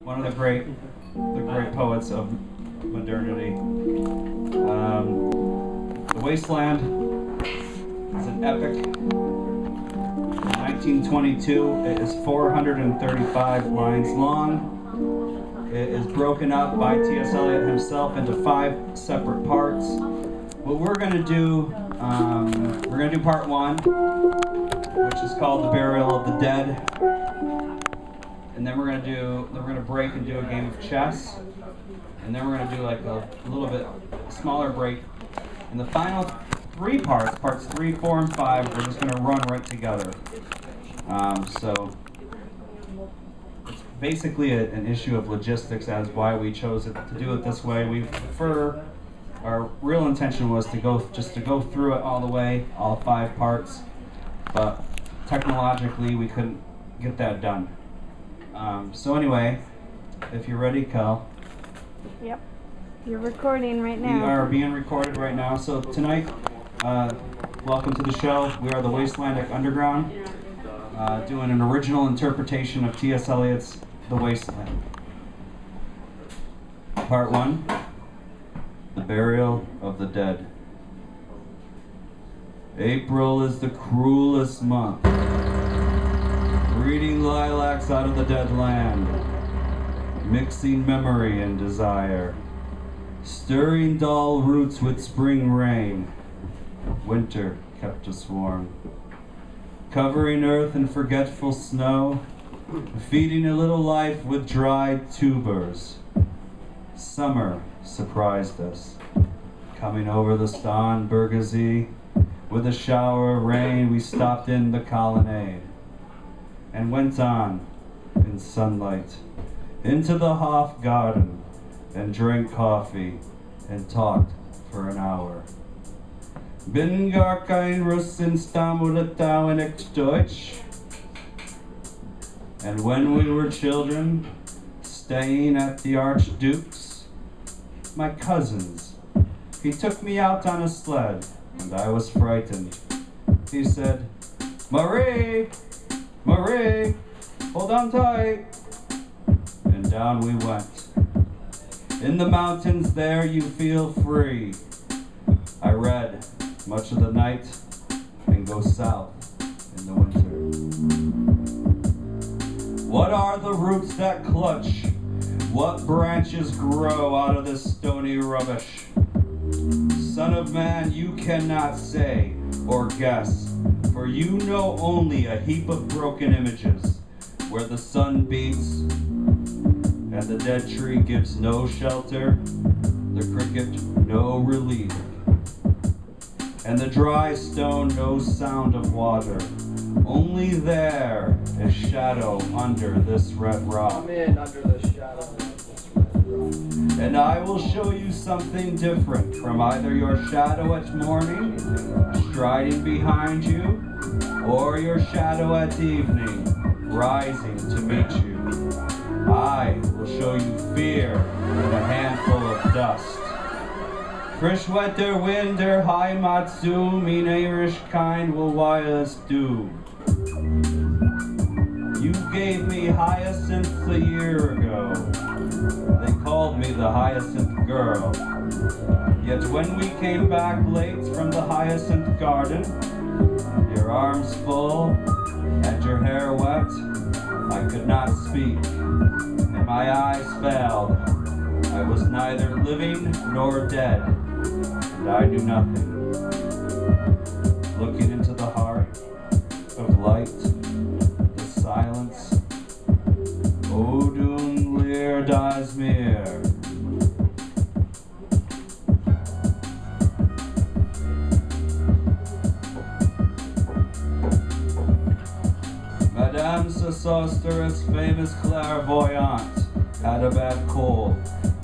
One of the great poets of modernity. The Wasteland is an epic. In 1922, it is 435 lines long. It is broken up by TS Eliot himself into 5 separate parts. What we're going to do, we're going to do part 1, which is called The Burial of the Dead. And then we're gonna break and do a game of chess, and then we're gonna do like a little bit smaller break. And the final 3 parts, parts 3, 4, and 5, we're just gonna run right together. So it's basically an issue of logistics as why we chose to do it this way. Our real intention was to go through it all the way, all 5 parts, but technologically we couldn't get that done. So anyway, if you're ready, Cal. Yep. You're recording right now. We are being recorded right now. So tonight, welcome to the show. We are the Wastelandic Underground, doing an original interpretation of TS Eliot's The Wasteland. Part 1, The Burial of the Dead. April is the cruelest month, breeding lilacs out of the dead land, mixing memory and desire, stirring dull roots with spring rain. Winter kept us warm, covering earth in forgetful snow, feeding a little life with dried tubers. Summer surprised us, coming over the Starnbergersee. With a shower of rain, we stopped in the colonnade and went on in sunlight into the Hof garden and drank coffee and talked for an hour. Bin gar kein Russin stammelte dauernd Deutsch. And when we were children, staying at the Archduke's, my cousin's, he took me out on a sled, and I was frightened. He said, "Marie! Marie, hold on tight." And down we went. In the mountains there you feel free. I read much of the night and go south in the winter. What are the roots that clutch? What branches grow out of this stony rubbish? Son of man, you cannot say or guess, for you know only a heap of broken images, where the sun beats and the dead tree gives no shelter, the cricket no relief, and the dry stone no sound of water. Only there is shadow under this red rock. Come in under the shadow of this red rock. And I will show you something different from either your shadow at morning, striding behind you, or your shadow at evening, rising to meet you. I will show you fear in a handful of dust. Frisch wetter winter Heimat zu, mein Irish kind will wireless do. You gave me hyacinth a year ago. They called me the hyacinth girl. Yet when we came back late from the hyacinth garden, your arms full and your hair wet, I could not speak, and my eyes failed. I was neither living nor dead, and I knew nothing. Looking into the heart of light, the silence, Odun Lear das mir. Madame Sosostris, famous clairvoyante, had a bad cold.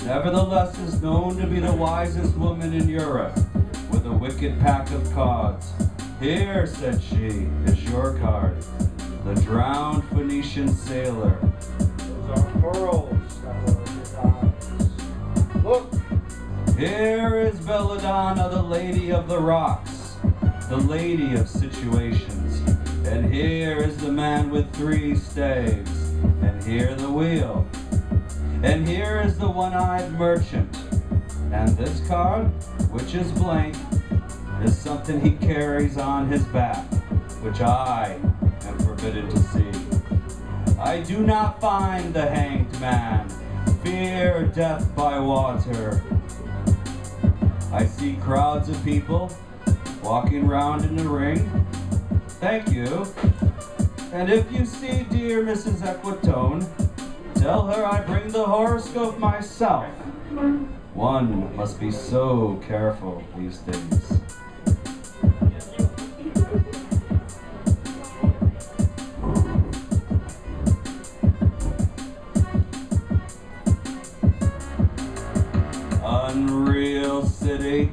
Nevertheless is known to be the wisest woman in Europe, with a wicked pack of cards. Here, said she, is your card. The drowned Phoenician sailor. Those are pearls that were in his eyes. Look! Here is Belladonna, the lady of the rocks, the lady of situations. And here is the man with 3 staves, and here the wheel. And here is the one-eyed merchant. And this card, which is blank, is something he carries on his back, which I am forbidden to see. I do not find the hanged man, fear death by water. I see crowds of people walking round in the ring. Thank you. And if you see dear Mrs. Equitone, tell her I bring the horoscope myself. One must be so careful these days. Unreal city,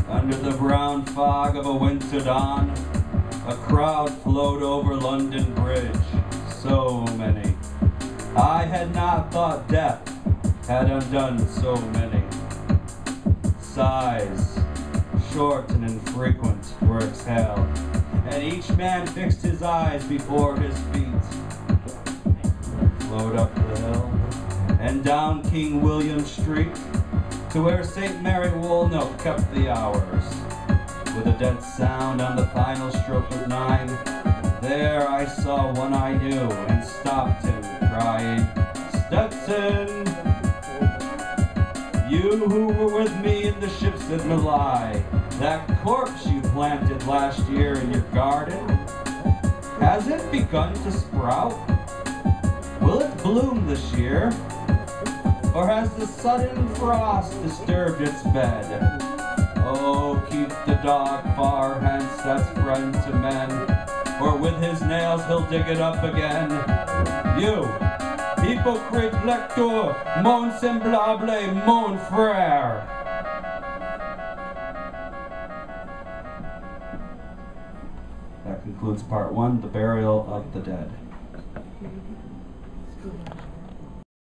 under the brown fog of a winter dawn, a crowd flowed over London Bridge, so many. I had not thought death had undone so many. Sighs, short and infrequent, were exhaled, and each man fixed his eyes before his feet. Flowed up the hill, and down King William Street, to where St. Mary Woolnoke kept the hours. With a dead sound on the final stroke of 9, there I saw one I knew and stopped him, crying, "Stetson! You who were with me in the ships at Malai, that corpse you planted last year in your garden, has it begun to sprout? Will it bloom this year? Or has the sudden frost disturbed its bed? Oh, keep the dog far hence, that's friend to men, or with his nails he'll dig it up again. You, hypocrite lecteur, mon semblable, mon frère." That concludes part 1, The Burial of the Dead.